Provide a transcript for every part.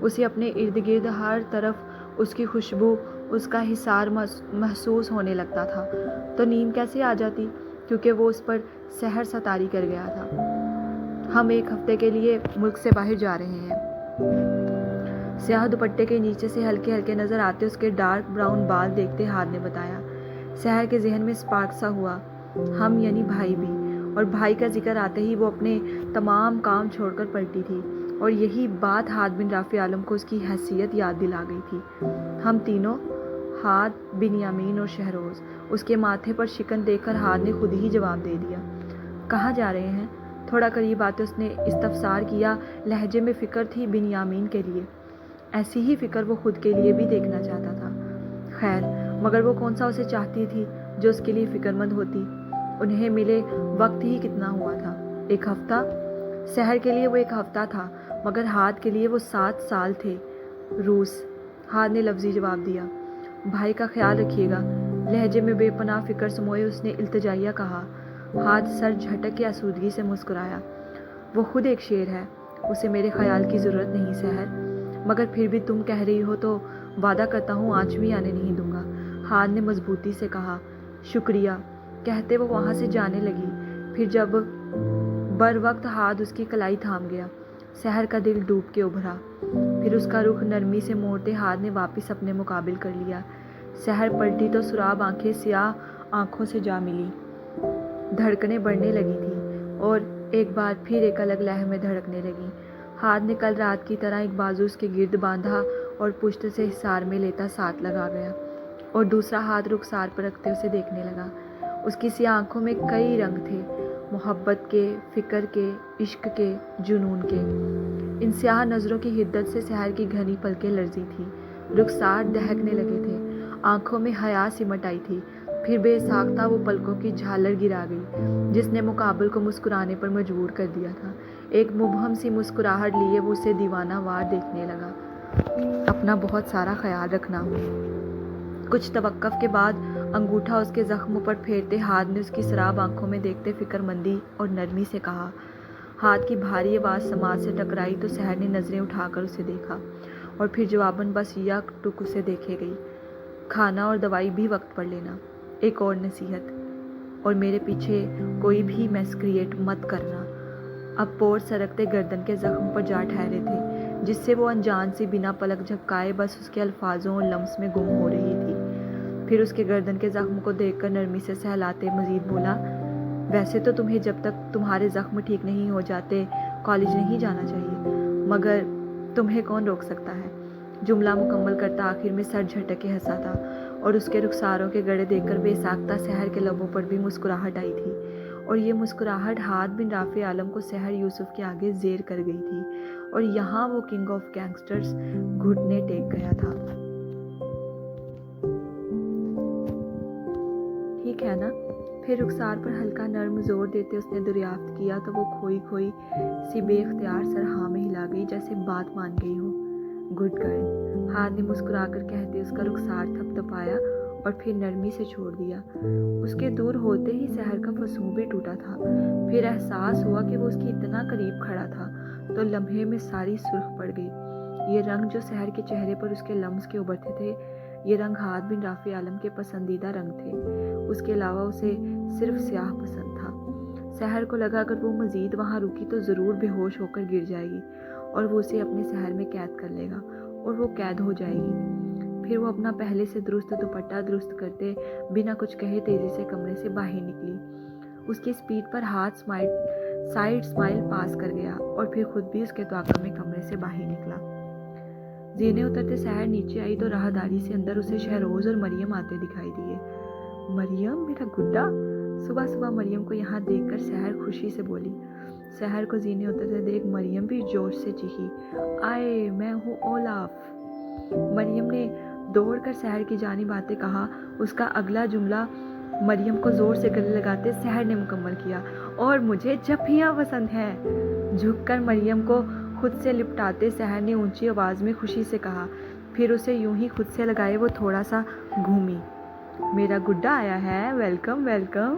اسے اپنے ارد گرد ہر طرف اس کی خوشبو، اس کا حصار محسوس ہونے لگتا تھا۔ تو نیند کیسے آ جاتی، کیونکہ وہ اس پر سحر سا طاری کر گیا تھا۔ ہم 1 ہفتے کے لیے ملک سے باہر جا رہے ہیں۔ سیاہ دوپٹے کے نیچے سے ہلکے ہلکے نظر آتے اس کے ڈارک براؤن بال دیکھتے ہاد نے بتایا۔ سحر کے ذہن میں سپارک سا ہوا، ہم یعنی بھائی بھی، اور بھائی کا ذکر آتے ہی وہ اپنے تمام کام چھوڑ کر پلٹی تھی، اور یہی بات ہاد بن رافع عالم کو اس کی حیثیت یاد دلا گئی تھی۔ ہم تینوں، ہاد، بنیامین اور شہروز۔ اس کے ماتھے پر شکن دیکھ کر ہاد نے خود ہی جواب دے دیا۔ کہاں جا رہے ہیں؟ تھوڑا قریب آتے اس نے استفسار کیا۔ لہجے میں فکر تھی بنیامین کے لیے، ایسی ہی فکر وہ خود کے لیے بھی دیکھنا چاہتا تھا۔ خیر، مگر وہ کون سا اسے چاہتی تھی جو اس کے لیے فکر مند ہوتی؟ انہیں ملے وقت ہی کتنا ہوا تھا، 1 ہفتہ؟ سحر کے لیے وہ 1 ہفتہ تھا، مگر ہاد کے لیے وہ 7 سال تھے۔ روس، ہاد نے لفظی جواب دیا۔ بھائی کا خیال رکھیے گا، لہجے میں بے پناہ فکر سموئے اس نے التجائیہ کہا۔ ہاد سر جھٹک کے آسودگی سے مسکرایا۔ وہ خود ایک شیر ہے، اسے میرے خیال کی ضرورت نہیں سحر، مگر پھر بھی تم کہہ رہی ہو تو وعدہ کرتا ہوں آنچ بھی آنے نہیں دوں گا، ہاد نے مضبوطی سے کہا۔ شکریہ، کہتے وہ وہاں سے جانے لگی۔ پھر جب بر وقت ہاد اس کی کلائی تھام گیا، سحر کا دل ڈوب کے ابھرا۔ پھر اس کا رخ نرمی سے موڑتے ہاد نے واپس اپنے مقابل کر لیا۔ سحر پلٹی تو سراب آنکھیں سیاہ آنکھوں سے جا ملی، دھڑکنیں بڑھنے لگی تھیں اور ایک بار پھر ایک الگ لہر میں دھڑکنے لگی۔ ہاد نے کل رات کی طرح ایک بازو اس کے گرد باندھا اور پشت سے حصار میں لیتا ساتھ لگا گیا، اور دوسرا ہاتھ رخسار پر رکھتے اسے دیکھنے لگا۔ اس کی سیاہ آنکھوں میں کئی رنگ تھے، محبت کے، فکر کے، عشق کے، جنون کے۔ ان سیاہ نظروں کی حدت سے سحر کی گھنی پلکیں لرزی تھیں، رخسار دہکنے لگے تھے، آنکھوں میں حیا سمٹ آئی تھی۔ پھر بے ساختہ وہ پلکوں کی جھالر گرا گئی جس نے مقابل کو مسکرانے پر مجبور کر دیا تھا۔ ایک مبہم سی مسکراہٹ لیے وہ اسے دیوانہ وار دیکھنے لگا۔ اپنا بہت سارا خیال رکھنا۔ کچھ توقف کے بعد انگوٹھا اس کے زخموں پر پھیرتے ہاد نے اس کی سراب آنکھوں میں دیکھتے فکر مندی اور نرمی سے کہا۔ ہاد کی بھاری آواز سماعت سے ٹکرائی تو سحر نے نظریں اٹھا کر اسے دیکھا، اور پھر جواباً بس یک ٹک اسے دیکھے گئی۔ کھانا اور دوائی بھی وقت پر لینا۔ ایک اور نصیحت، اور میرے پیچھے کوئی بھی میسکریٹ مت کرنا۔ اب پور سرکتے گردن کے زخم پر جا ٹھہرے تھے، جس سے وہ انجان سی بنا پلک جھپکائے بس اس کے الفاظوں اور لمس میں گم ہو رہی تھی۔ پھر اس کے گردن کے زخم کو دیکھ کر نرمی سے سہلاتے مزید بولا، ویسے تو تمہیں جب تک تمہارے زخم ٹھیک نہیں ہو جاتے کالج نہیں جانا چاہیے، مگر تمہیں کون روک سکتا ہے؟ جملہ مکمل کرتا آخر میں سر جھٹک کے ہنسا تھا، اور اس کے رخساروں کے گڑے دیکھ کر بے ساختہ سحر کے لبوں پر بھی مسکراہٹ آئی تھی، اور یہ مسکراہٹ ہاد بن رافع عالم کو سحر یوسف کے آگے زیر کر گئی تھی، اور یہاں وہ کنگ آف گینگسٹرز گھٹنے ٹیک گیا تھا۔ ٹھیک ہے نا؟ پھر رخسار پر ہلکا نرم زور دیتے اس نے دریافت کیا تو وہ کھوئی کھوئی سی بے اختیار سر ہاں میں ہلا گئی جیسے بات مان گئی ہو۔ گڈ گرل، ہاد نے مسکرا کر کہتے اس کا رخسار تھپ تھپایا اور پھر نرمی سے چھوڑ دیا۔ اس کے دور ہوتے ہی سحر کا فسوں بھی ٹوٹا تھا۔ پھر احساس ہوا کہ وہ اس کی اتنا قریب کھڑا تھا تو لمحے میں ساری سرخ پڑ گئی۔ یہ رنگ جو سحر کے چہرے پر اس کے لمس کے ابھرتے تھے، یہ رنگ ہاد بن رافع عالم کے پسندیدہ رنگ تھے۔ اس کے علاوہ اسے صرف سیاہ پسند تھا۔ سحر کو لگا اگر وہ مزید وہاں رکی تو ضرور بے ہوش ہو کر گر جائے گی، اور وہ اسے اپنے سحر میں قید کر لے گا، اور وہ قید ہو جائے گی۔ پھر وہ اپنا پہلے سے درست دوپٹہ درست کرتے بنا کچھ کہے تیزی سے کمرے سے باہر نکلی۔ اس کی سپیڈ پر ہاتھ سائیڈ سمائل پاس کر گیا اور پھر خود بھی اس کے توقع میں کمرے سے باہر نکلا۔ زینے اترتے سحر نیچے آئی تو راہداری سے اندر اسے شہروز اور مریم آتے دکھائی دیے۔ مریم، میرا گڈا! صبح صبح مریم کو یہاں دیکھ کر سحر خوشی سے بولی۔ سحر کو زینے اترتے دیکھ مریم بھی جوش سے چیخی، آئے، میں ہوں اولاف! مریم نے دوڑ کر سحر کی جانب آتے کہا۔ اس کا اگلا جملہ مریم کو زور سے گلے لگاتے سحر نے مکمل کیا، اور مجھے جھپیاں پسند ہیں۔ جھک کر مریم کو خود سے لپٹاتے سحر نے اونچی آواز میں خوشی سے کہا، پھر اسے یوں ہی خود سے لگائے وہ تھوڑا سا گھومی۔ میرا گڈا آیا ہے، ویلکم ویلکم!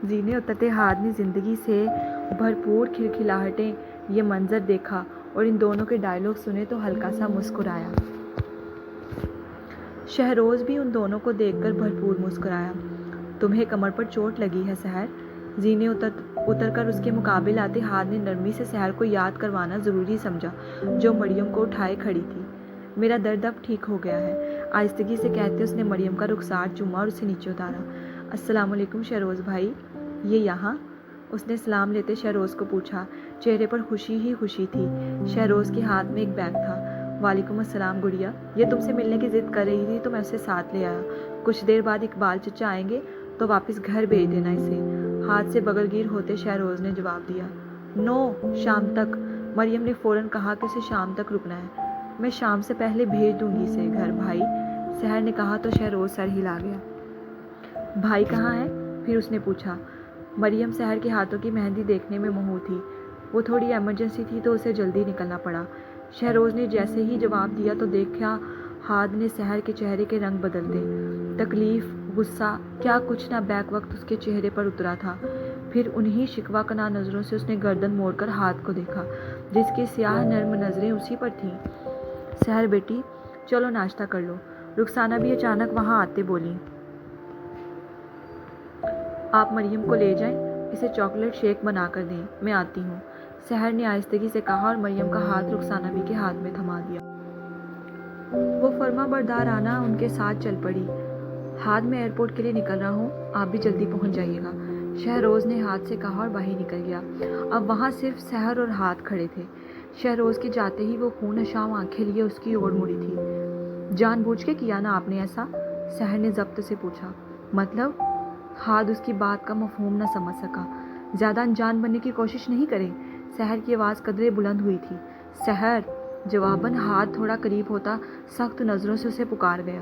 زینے اترتے ہاد نے زندگی سے بھرپور کھلکھلاہٹیں یہ منظر دیکھا اور ان دونوں کے ڈائلاگ سنے تو ہلکا سا مسکرایا۔ شہروز بھی ان دونوں کو دیکھ کر بھرپور مسکرایا۔ تمہیں کمر پر چوٹ لگی ہے سحر؟ زی نے اتر کر اس کے مقابل آتے ہاتھ نے نرمی سے سحر کو یاد کروانا ضروری سمجھا، جو مریم کو اٹھائے کھڑی تھی۔ میرا درد اب ٹھیک ہو گیا ہے، آہستگی سے کہتے اس نے مریم کا رخسار چوما اور اسے نیچے اتارا۔ السلام علیکم شہروز بھائی، یہ یہاں؟ اس نے سلام لیتے شہروز کو پوچھا۔ چہرے پر خوشی ہی خوشی تھی۔ شہروز کے ہاتھ میں ایک بیگ تھا۔ وعلیکم السلام گڑیا، یہ تم سے ملنے کی ضد کر رہی تھی تو میں اسے ساتھ لے آیا۔ کچھ دیر بعد اقبال چچا آئیں گے تو واپس گھر بھیج دینا اسے۔ ہاتھ سے بغل گیر ہوتے شہروز نے جواب دیا۔ نو، شام تک۔ مریم نے فوراً کہا کہ اسے شام تک رکنا ہے۔ میں شام سے پہلے بھیج دوں گی اسے گھر بھائی، سحر نے کہا تو شہروز سر ہلا گیا۔ بھائی کہاں ہے؟ پھر اس نے پوچھا۔ مریم سحر کے ہاتھوں کی مہندی دیکھنے میں منہو تھی۔ وہ تھوڑی ایمرجنسی تھی تو اسے جلدی نکلنا پڑا۔ شہروز نے جیسے ہی جواب دیا تو دیکھا ہاتھ نے سحر کے چہرے کے رنگ بدلتے، تکلیف، غصہ، کیا کچھ نہ بیک وقت اس کے چہرے پر اترا تھا۔ پھر انہی شکوہ کناں نظروں سے اس نے گردن موڑ کر ہاتھ کو دیکھا، جس کی سیاہ نرم نظریں اسی پر تھیں۔ سحر بیٹی، چلو ناشتہ کر لو۔ رخسانہ بھی اچانک وہاں آتے بولی۔ آپ مریم کو لے جائیں، اسے چاکلیٹ شیک بنا کر دیں، میں آتی ہوں، سحر نے آہستگی سے کہا اور مریم کا ہاتھ رخسانہ بھی کے ہاتھ میں تھما دیا۔ وہ فرما بردارانہ ان کے ساتھ چل پڑی۔ ہاتھ میں ایئرپورٹ کے لیے نکل رہا ہوں، آپ بھی جلدی پہنچ جائیے گا، شہروز نے ہاتھ سے کہا اور باہر نکل گیا۔ اب وہاں صرف سحر اور ہاتھ کھڑے تھے۔ شہروز کے جاتے ہی وہ خون اشام آنکھیں لیے اس کی اور مڑی تھی۔ جان بوجھ کے کیا نا آپ نے ایسا؟ سحر نے ضبط سے پوچھا۔ مطلب؟ ہاتھ اس کی بات کا مفہوم نہ سمجھ سکا۔ زیادہ انجان بننے کی کوشش نہیں کریں، سحر کی آواز قدرے بلند ہوئی تھی۔ سحر! جواباً ہاتھ تھوڑا قریب ہوتا سخت نظروں سے اسے پکار گیا۔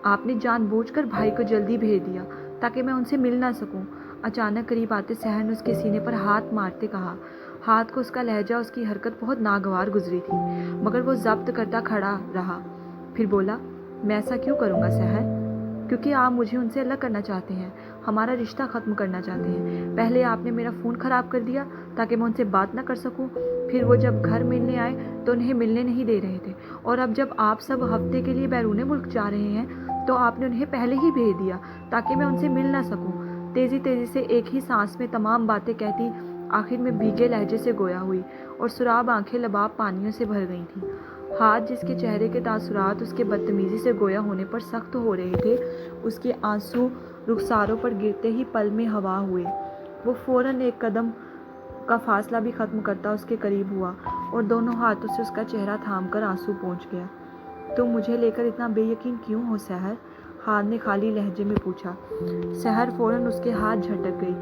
آپ نے جان بوجھ کر بھائی کو جلدی بھیج دیا تاکہ میں ان سے مل نہ سکوں، اچانک قریب آتے سحر نے اس کے سینے پر ہاتھ مارتے کہا۔ ہاتھ کو اس کا لہجہ، اس کی حرکت بہت ناگوار گزری تھی، مگر وہ ضبط کرتا کھڑا رہا۔ پھر بولا، میں ایسا کیوں کروں گا سحر؟ کیونکہ آپ مجھے ان سے الگ کرنا چاہتے ہیں، ہمارا رشتہ ختم کرنا چاہتے ہیں۔ پہلے آپ نے میرا فون خراب کر دیا تاکہ میں ان سے بات نہ کر سکوں، پھر وہ جب گھر ملنے آئے تو انہیں ملنے نہیں دے رہے تھے، اور اب جب آپ سب ہفتے کے لیے بیرون ملک جا رہے ہیں تو آپ نے انہیں پہلے ہی بھیج دیا تاکہ میں ان سے مل نہ سکوں۔ تیزی تیزی سے ایک ہی سانس میں تمام باتیں کہتی آخر میں بھیگے لہجے سے گویا ہوئی، اور سراب آنکھیں لباب پانیوں سے بھر گئی تھیں۔ ہاتھ جس کے چہرے کے تاثرات اس کے بدتمیزی سے گویا ہونے پر سخت ہو رہے تھے، اس کے آنسو رخساروں پر گرتے ہی پل میں ہوا ہوئے۔ وہ فوراً ایک قدم کا فاصلہ بھی ختم کرتا اس کے قریب ہوا اور دونوں ہاتھوں سے اس کا چہرہ تھام کر آنسو پونچھ گیا۔ تم مجھے لے کر اتنا بے یقین کیوں ہو سحر؟ ہاتھ نے خالی لہجے میں پوچھا۔ سحر فوراً اس کے ہاتھ جھٹک گئی۔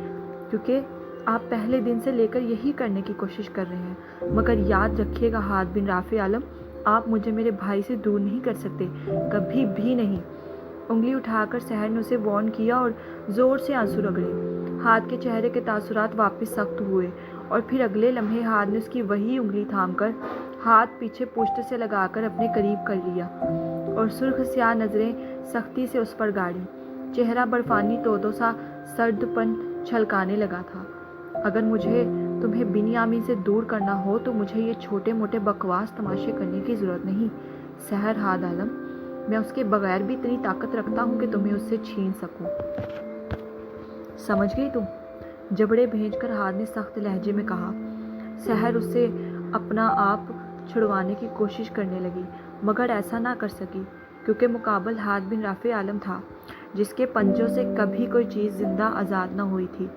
کیونکہ آپ پہلے دن سے لے کر یہی کرنے کی کوشش کر رہے ہیں، مگر یاد رکھیے گا ہاتھ بن رافع عالم، آپ مجھے میرے بھائی سے دور نہیں کر سکتے، کبھی بھی نہیں۔ انگلی اٹھا کر سحر نے اسے وارن کیا اور زور سے آنسو رگڑے۔ ہاتھ کے چہرے کے تاثرات واپس سخت ہوئے اور پھر اگلے لمحے ہاتھ نے اس کی وہی انگلی تھام کر ہاتھ پیچھے پشت سے لگا کر اپنے قریب کر لیا اور سرخ سیاہ نظریں سختی سے اس پر گاڑی۔ چہرہ برفانی تودوں سا سرد پن چھلکانے لگا تھا۔ اگر مجھے تمہیں بنیامین سے دور کرنا ہو تو مجھے یہ چھوٹے موٹے بکواس تماشے کرنے کی ضرورت نہیں، سحر ہاد عالم، میں اس کے بغیر بھی اتنی طاقت رکھتا ہوں کہ تمہیں اس سے چھین سکوں۔ سمجھ گئی تم؟ جبڑے بھیج کر ہاتھ نے سخت لہجے میں کہا۔ سحر اس سے اپنا آپ چھڑوانے کی کوشش کرنے لگی، مگر ایسا نہ کر سکی، کیونکہ مقابل ہاتھ بن رافع عالم تھا، جس کے پنجوں سے کبھی کوئی چیز زندہ آزاد نہ ہوئی تھی۔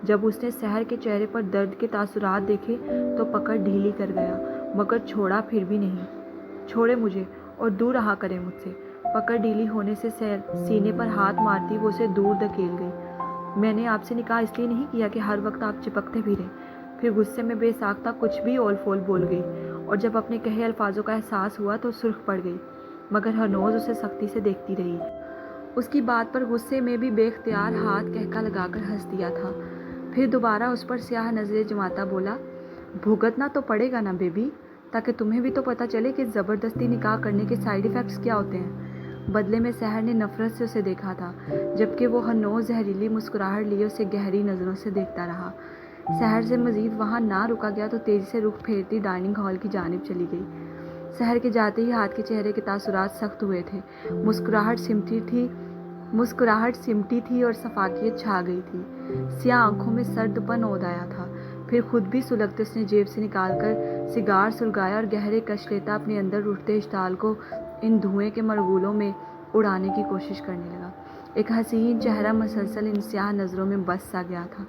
جب اس نے سحر کے چہرے پر درد کے تاثرات دیکھے تو پکڑ ڈھیلی کر گیا، مگر چھوڑا پھر بھی نہیں۔ چھوڑے مجھے اور دور رہا کرے مجھ سے۔ پکڑ ڈھیلی ہونے سے سینے پر ہاتھ مارتی وہ اسے دور دھکیل گئی۔ میں نے آپ سے نکاح اس لیے نہیں کیا کہ ہر وقت آپ چپکتے بھی رہیں۔ پھر غصے میں بے ساختہ کچھ بھی اول فول بول گئی، اور جب اپنے کہے الفاظوں کا احساس ہوا تو سرخ پڑ گئی، مگر ہرنوز اسے سختی سے دیکھتی رہی۔ اس کی بات پر غصے میں بھی بے اختیار ہاتھ کہکا لگا کر ہنس دیا تھا۔ پھر دوبارہ اس پر سیاہ نظریں جماتا بولا، بھگتنا تو پڑے گا نا بیبی، تاکہ تمہیں بھی تو پتہ چلے کہ زبردستی نکاح کرنے کے سائیڈ ایفیکٹس کیا ہوتے ہیں۔ بدلے میں سحر نے نفرت سے اسے دیکھا تھا، جبکہ وہ ہرنوز زہریلی مسکراہٹ لیے اسے گہری نظروں سے دیکھتا رہا۔ سحر سے مزید وہاں نہ رکا گیا تو تیزی سے رخ پھیرتی ڈائننگ ہال کی جانب چلی گئی۔ سحر کے جاتے ہی ہاتھ کے چہرے کے تاثرات سخت ہوئے تھے، مسکراہٹ سمٹی تھی اور شفافیت چھا گئی تھی۔ سیاہ آنکھوں میں سرد پن اود آیا تھا۔ پھر خود بھی سلگتے اس نے جیب سے نکال کر سگار سلگایا اور گہرے کش لیتا اپنے اندر اٹھتے اشتعال کو ان دھوئیں کے مرغولوں میں اڑانے کی کوشش کرنے لگا۔ ایک حسین چہرہ مسلسل ان سیاہ نظروں میں بس سا گیا تھا۔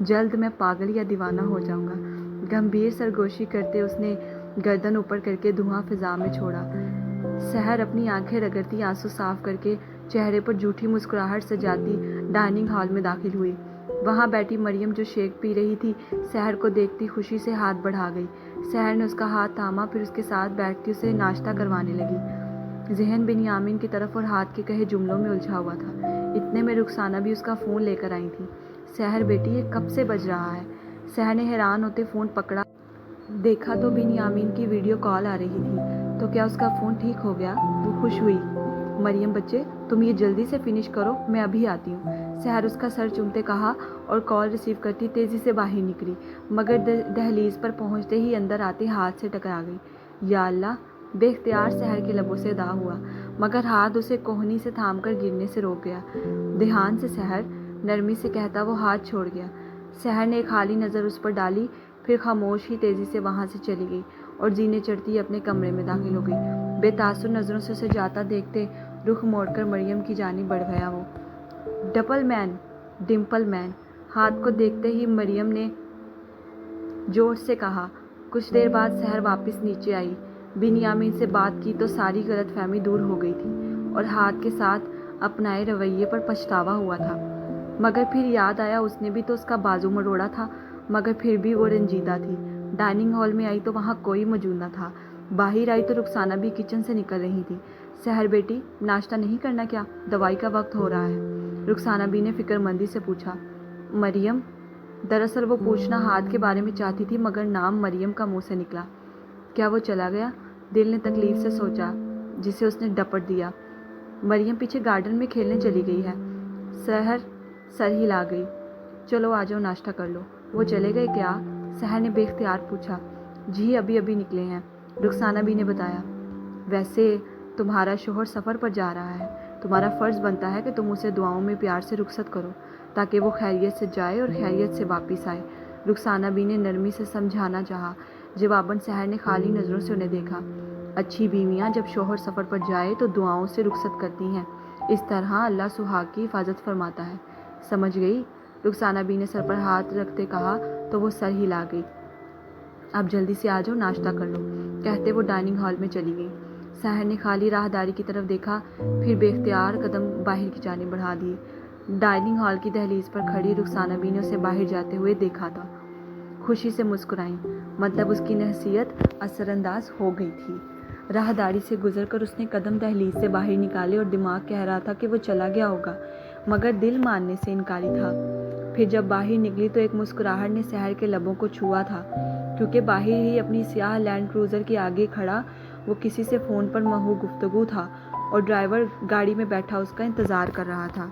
جلد میں پاگل یا دیوانہ ہو جاؤں گا، گمبھیر سرگوشی کرتے اس نے گردن اوپر کر کے دھواں فضا میں چھوڑا۔ سحر اپنی آنکھیں رگڑتی آنسو صاف کر کے چہرے پر جھوٹی مسکراہٹ سجاتی ڈائننگ ہال میں داخل ہوئی۔ وہاں بیٹھی مریم جو شیک پی رہی تھی، سحر کو دیکھتی خوشی سے ہاتھ بڑھا گئی۔ سحر نے اس کا ہاتھ تھاما، پھر اس کے ساتھ بیٹھتی اسے ناشتہ کروانے لگی۔ ذہن بنیامین کی طرف اور ہاتھ کے کہے جملوں میں الجھا ہوا تھا۔ اتنے میں رخسانہ بھی اس کا فون لے کر آئی تھی۔ سحر بیٹی، یہ کب سے بج رہا ہے؟ سحر نے حیران ہوتے فون پکڑا، دیکھا تو بنیامین کی ویڈیو کال آ رہی تھی۔ تو کیا اس کا فون ٹھیک ہو گیا؟ وہ خوش ہوئی۔ مریم بچے، تم یہ جلدی سے فنش کرو، میں ابھی آتی ہوں، سحر اس کا سر چومتے کہا اور کال ریسیو کرتی تیزی سے باہر نکلی، مگر دہلیز پر پہنچتے ہی اندر آتے ہاتھ سے ٹکرا گئی۔ یا اللہ! بے اختیار سحر کے لبوں سے ادا ہوا، مگر ہاتھ اسے کوہنی سے تھام کر گرنے سے روک گیا۔ دھیان سے سحر، نرمی سے کہتا وہ ہاتھ چھوڑ گیا۔ سحر نے ایک خالی نظر اس پر ڈالی، پھر خاموش ہی تیزی سے وہاں سے چلی گئی اور زینے چڑھتی اپنے کمرے میں داخل ہو گئی۔ بے تاثر نظروں سے اسے جاتا دیکھتے رخ موڑ کر مریم کی جانب بڑھ گیا وہ۔ ڈمپل مین، ہاتھ کو دیکھتے ہی مریم نے جوش سے کہا۔ کچھ دیر بعد سحر واپس نیچے آئی۔ بنیامین سے بات کی تو ساری غلط فہمی دور ہو گئی تھی اور ہاتھ کے ساتھ اپنائے رویے پر پچھتاوا ہوا تھا، مگر پھر یاد آیا اس نے بھی تو اس کا بازو مروڑا تھا، مگر پھر بھی وہ رنجیدہ تھی۔ ڈائننگ ہال میں آئی تو وہاں کوئی موجود نہ تھا۔ باہر آئی تو رخسانہ بھی کچن سے نکل رہی تھی۔ سحر بیٹی، ناشتہ نہیں کرنا کیا؟ دوائی کا وقت ہو رہا ہے، رخسانہ بھی نے فکر مندی سے پوچھا۔ مریم، دراصل وہ پوچھنا ہاتھ کے بارے میں چاہتی تھی، مگر نام مریم کا منہ سے نکلا۔ کیا وہ چلا گیا؟ دل نے تکلیف سے سوچا، جسے اس نے ڈپٹ دیا۔ مریم پیچھے گارڈن میں کھیلنے چلی گئی ہے۔ سحر سر ہلا گئی۔ چلو آ جاؤ، ناشتہ کر لو۔ وہ چلے گئے کیا؟ سحر نے بے اختیار پوچھا۔ جی ابھی نکلے ہیں، رخسانہ بھی نے بتایا۔ ویسے تمہارا شوہر سفر پر جا رہا ہے، تمہارا فرض بنتا ہے کہ تم اسے دعاؤں میں پیار سے رخصت کرو تاکہ وہ خیریت سے جائے اور خیریت سے واپس آئے، رخسانہ بھی نے نرمی سے سمجھانا چاہا۔ جواباً سحر نے خالی نظروں سے انہیں دیکھا۔ اچھی بیویاں جب شوہر سفر پر جائے تو دعاؤں سے رخصت کرتی ہیں، اس طرح اللہ سہاگ کی حفاظت فرماتا ہے، سمجھ گئی؟ رخسانہ بھی نے سر پر ہاتھ رکھتے کہا تو وہ سر ہلا گئی۔ اب جلدی سے آ جاؤ، ناشتہ کر لو، کہتے وہ ڈائننگ ہال میں چلی گئی۔ سحر نے خالی راہداری کی طرف دیکھا، پھر بے اختیار قدم باہر کی جانب بڑھا دیے۔ ڈائننگ ہال کی دہلیز پر کھڑی رخسانہ بھی نے اسے باہر جاتے ہوئے دیکھا تھا۔ خوشی سے مسکرائیں، مطلب اس کی نصیحت اثر انداز ہو گئی تھی۔ راہداری سے گزر کر اس نے قدم دہلیز سے باہر نکالے اور دماغ کہہ رہا تھا کہ وہ چلا گیا ہوگا، مگر دل ماننے سے انکاری تھا۔ پھر جب باہر نکلی تو ایک مسکراہٹ نے سحر کے لبوں کو چھوا تھا، کیونکہ باہر ہی اپنی سیاہ لینڈ کروزر کے آگے کھڑا وہ کسی سے فون پر محو گفتگو تھا اور ڈرائیور گاڑی میں بیٹھا اس کا انتظار کر رہا تھا۔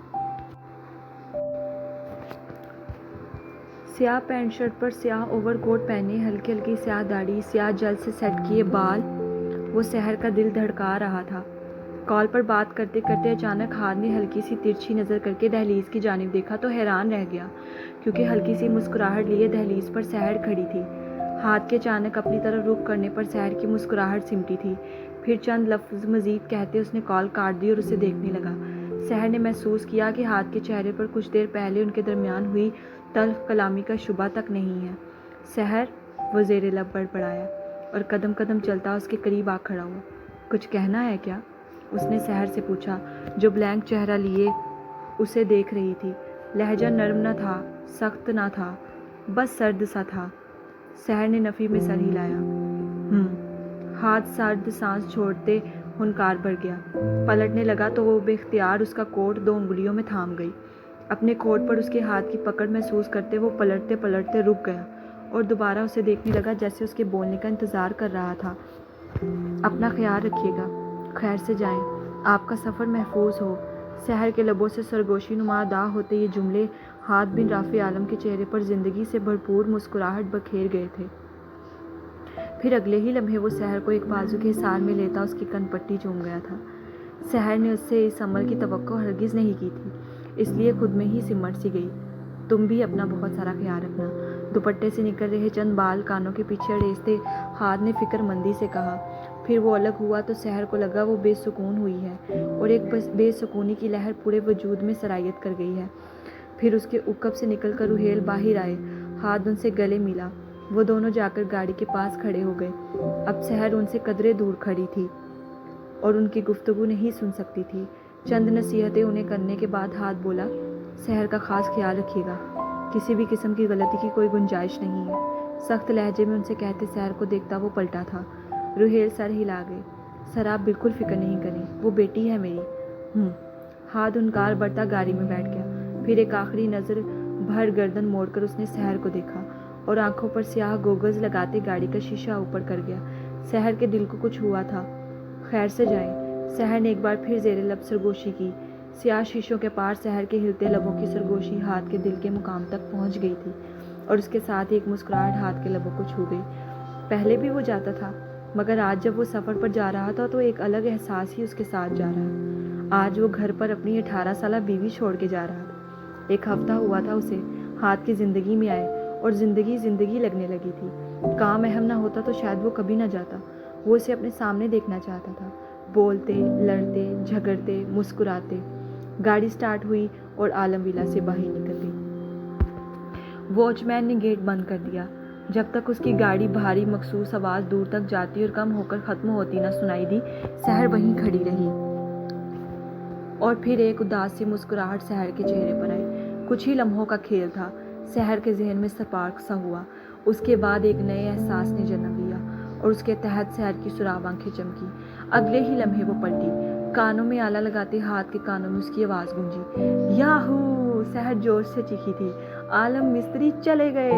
سیاہ پینٹ شرٹ پر سیاہ اوور کوٹ پہنے، ہلکی ہلکی سیاہ داڑھی، سیاہ جل سے سیٹ کیے بال، وہ سحر کا دل دھڑکا رہا تھا۔ کال پر بات کرتے کرتے اچانک ہاتھ نے ہلکی سی ترچھی نظر کر کے دہلیز کی جانب دیکھا تو حیران رہ گیا، کیونکہ ہلکی سی مسکراہٹ لیے دہلیز پر سحر کھڑی تھی۔ ہاتھ کے اچانک اپنی طرف رخ کرنے پر سحر کی مسکراہٹ سمٹی تھی۔ پھر چند لفظ مزید کہتے اس نے کال کاٹ دی اور اسے دیکھنے لگا۔ سحر نے محسوس کیا کہ ہاتھ کے چہرے پر کچھ دیر پہلے ان کے درمیان ہوئی تلخ کلامی کا شبہ تک نہیں ہے۔ سحر، وہ زیر لب بڑبڑایا اور قدم قدم چلتا اس کے قریب آ کھڑا ہوا۔ کچھ کہنا ہے کیا؟ اس نے سحر سے پوچھا، جو بلینک چہرہ لیے اسے دیکھ رہی تھی۔ لہجہ نرم نہ تھا، سخت نہ تھا، بس سرد سا تھا۔ سحر نے نفی میں سر ہلایا۔ ہاتھ سرد سانس چھوڑتے ہنکار بھر گیا۔ پلٹنے لگا تو وہ بے اختیار اس کا کوٹ 2 انگلیوں میں تھام گئی۔ اپنے کوٹ پر اس کے ہاتھ کی پکڑ محسوس کرتے وہ پلٹتے پلٹتے رک گیا اور دوبارہ اسے دیکھنے لگا، جیسے اس کے بولنے کا انتظار کر رہا تھا۔ اپنا خیال رکھیے گا، خیر سے جائیں، آپ کا سفر محفوظ ہو۔ سحر کے لبوں سے سرگوشی نما ادا ہوتے یہ جملے ہاتھ بن رافع عالم کے چہرے پر زندگی سے بھرپور مسکراہٹ بکھیر گئے تھے۔ پھر اگلے ہی لمحے وہ سحر کو ایک بازو کے حصار میں لیتا اس کی کن پٹی چوم گیا تھا۔ سحر نے اس سے اس عمل کی توقع ہرگز نہیں کی تھی، اس لیے خود میں ہی سمٹ سی گئی۔ تم بھی اپنا بہت سارا خیال رکھنا۔ دوپٹے سے نکل رہے چند بال کانوں کے پیچھے اڑیستے ہاتھ نے فکر مندی سے کہا۔ پھر وہ الگ ہوا تو سحر کو لگا وہ بے سکون ہوئی ہے اور ایک بے سکونی کی لہر پورے وجود میں سرایت کر گئی ہے۔ پھر اس کے عقب سے نکل کر روحیل باہر آئے، ہاتھ ان سے گلے ملا۔ وہ دونوں جا کر گاڑی کے پاس کھڑے ہو گئے۔ اب سحر ان سے قدرے دور کھڑی تھی اور ان کی گفتگو نہیں سن سکتی تھی۔ چند نصیحتیں انہیں کرنے کے بعد ہاتھ بولا، سحر کا خاص خیال رکھیے گا، کسی بھی قسم کی غلطی کی کوئی گنجائش نہیں ہے۔ سخت لہجے میں ان سے کہتے سحر کو دیکھتا وہ پلٹا تھا۔ روحیل سر ہلا گئے۔ سر آپ بالکل فکر نہیں کریں، وہ بیٹی ہے میری۔ ہاتھ انکار برتا گاڑی میں بیٹھ گیا۔ پھر ایک آخری نظر بھر گردن موڑ کر اس نے سحر کو دیکھا اور آنکھوں پر سیاہ گوگلز لگاتے گاڑی کا شیشہ اوپر کر گیا۔ سحر کے دل کو کچھ ہوا تھا۔ خیر سے جائیں، سحر نے ایک بار پھر زیر لب سرگوشی کی۔ سیاہ شیشوں کے پار سحر کے ہلتے لبوں کی سرگوشی ہاتھ کے دل کے مقام تک پہنچ گئی تھی اور اس کے ساتھ ہی ایک مسکراہٹ ہاتھ کے لبوں کو چھو گئی۔ پہلے بھی وہ جاتا تھا، مگر آج جب وہ سفر پر جا رہا تھا تو ایک الگ احساس ہی اس کے ساتھ جا رہا۔ آج وہ گھر پر اپنی 18 سالہ بیوی چھوڑ کے جا رہا تھا۔ ایک ہفتہ ہوا تھا اسے ہاتھ کی زندگی میں آئے اور زندگی لگنے لگی تھی۔ کام اہم نہ ہوتا تو شاید وہ کبھی نہ جاتا۔ وہ اسے اپنے سامنے دیکھنا چاہتا تھا، بولتے، لڑتے، جھگڑتے، مسکراتے۔ گاڑی سٹارٹ ہوئی اور عالم ولا سے باہر نکل گئی۔ واچ مین نے گیٹ بند کر دیا۔ جب تک اس کی گاڑی بھاری مخصوص آواز دور تک جاتی اور کم ہو کر ختم ہوتی نہ سنائی دی، سحر وہیں کھڑی رہی اور پھر ایک اداس سی مسکراہٹ سحر کے چہرے پر آئی۔ کچھ ہی لمحوں کا کھیل تھا۔ سحر کے ذہن میں سپارک سا ہوا۔ اس کے بعد ایک نئے احساس نے جنم لیا اور اس کے تحت سحر کی سراب آنکھیں چمکی۔ اگلے ہی لمحے وہ پلٹی۔ کانوں میں آلہ لگاتے ہاتھ کے کانوں میں اس کی آواز گونجی، یاہو! سحر جوش سے چیخی تھی، عالم مستری چلے گئے،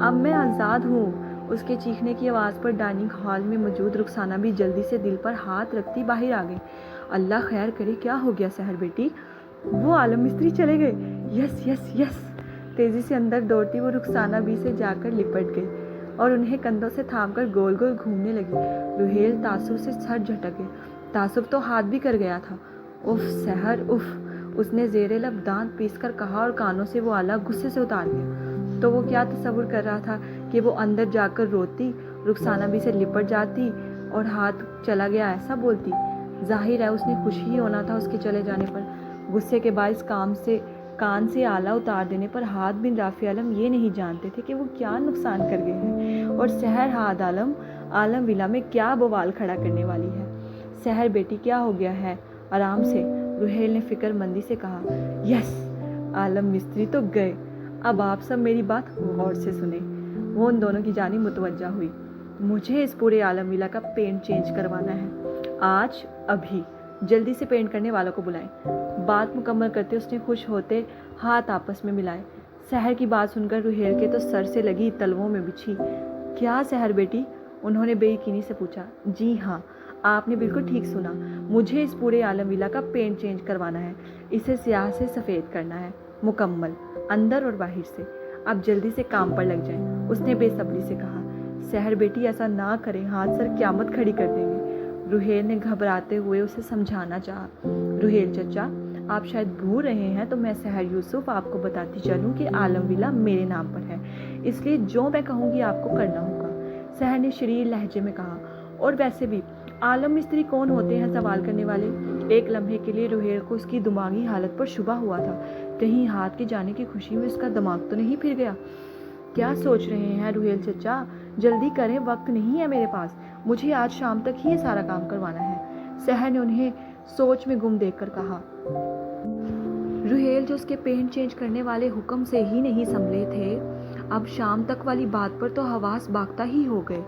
اب میں آزاد ہوں۔ اس کے چیخنے کی آواز پر ڈائننگ ہال میں موجود رخسانہ بھی جلدی سے دل پر ہاتھ رکھتی باہر آ گئی۔ اللہ خیر کرے، کیا ہو گیا سحر بیٹی؟ وہ عالم مستری چلے گئے؟ یس یس یس! تیزی سے اندر دوڑتی وہ رخسانہ بھی سے جا کر لپٹ گئی اور انہیں کندھوں سے تھام کر گول گول گھومنے لگی۔ روحیل تعصب سے سر جھٹک گئے۔ تعصب تو ہاتھ بھی کر گیا تھا۔ If Sahar if! اس نے زیر لب دانت پیس کر کہا اور کانوں سے وہ آلہ غصے سے اتار دیا۔ تو وہ کیا تصور کر رہا تھا کہ وہ اندر جا کر روتی، رخسانہ بھی سے لپٹ جاتی اور ہاتھ چلا گیا ایسا بولتی؟ ظاہر ہے اس نے خوش ہی ہونا تھا اس کے چلے جانے پر۔ غصے کے باعث کان سے آلہ اتار دینے پر ہاتھ بن رافع عالم یہ نہیں جانتے تھے کہ وہ کیا نقصان کر گئے ہیں اور سحر ہاتھ عالم ولا میں کیا بوال کھڑا کرنے والی ہے۔ سحر بیٹی کیا ہو گیا ہے؟ آرام سے، روحیل نے فکر مندی سے کہا۔ یس! عالم مستری تو گئے، اب آپ سب میری بات غور سے سنیں۔ وہ ان دونوں کی جانب متوجہ ہوئی۔ مجھے اس پورے عالم ولا کا پینٹ چینج کروانا ہے، آج ابھی۔ جلدی سے پینٹ کرنے والوں کو بلائیں۔ بات مکمل کرتے اس نے خوش ہوتے ہاتھ آپس میں ملائے۔ سحر کی بات سن کر روحیل کے تو سر سے لگی تلووں میں بچھی۔ کیا سحر بیٹی؟ انہوں نے بے یقینی سے پوچھا۔ جی ہاں، آپ نے بالکل ٹھیک سنا، مجھے اس پورے عالم ولا کا پینٹ چینج کروانا ہے، اسے سیاہ سے سفید کرنا ہے، مکمل، اندر اور باہر سے۔ اب جلدی سے کام پر لگ جائیں، اس نے بے صبری سے کہا۔ سحر بیٹی ایسا نہ کریں، ہاتھ سر قیامت کھڑی کر دیں گے، روحیل نے گھبراتے ہوئے اسے سمجھانا چاہا۔ روحیل چچا، آپ شاید بھول رہے ہیں تو میں سحر یوسف آپ کو بتاتی چلوں کہ عالم ولا میرے نام پر ہے، اس لیے جو میں کہوں گی آپ کو کرنا ہوگا، سحر نے شریر لہجے میں کہا۔ اور ویسے بھی عالم مستری کون ہوتے ہیں سوال کرنے والے؟ ایک لمحے کے لیے روحیل کو اس کی دماغی حالت پر شبہ ہوا تھا، کہیں ہاتھ کے جانے کی خوشی میں اس کا دماغ تو نہیں پھر گیا۔ کیا سوچ رہے ہیں روحیل چچا؟ جلدی کریں، وقت نہیں ہے میرے پاس، مجھے آج شام تک ہی یہ سارا کام کروانا ہے، سحر نے انہیں سوچ میں گم دیکھ کر کہا۔ روحیل جو اس کے پینٹ چینج کرنے والے حکم سے ہی نہیں سنبھلے تھے، اب شام تک والی بات پر تو حواس باختہ ہی ہو گئے۔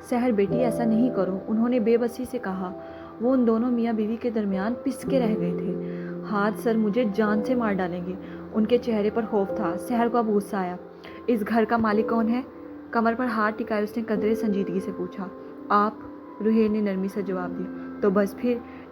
سحر بیٹی ایسا نہیں کرو، انہوں نے بے بسی سے کہا۔ وہ ان دونوں میاں بیوی کے درمیان پس کے رہ گئے تھے۔ ہاتھ سر مجھے جان سے مار ڈالیں گے، ان کے چہرے پر خوف تھا۔ سحر کو اب غصہ آیا۔ اس گھر کا مالک کون ہے؟ کمر پر ہاتھ ٹکائے اس نے قدرے سنجیدگی سے پوچھا۔ آپ، روحیل نے نرمی سے جواب دیا۔ تو بس پھر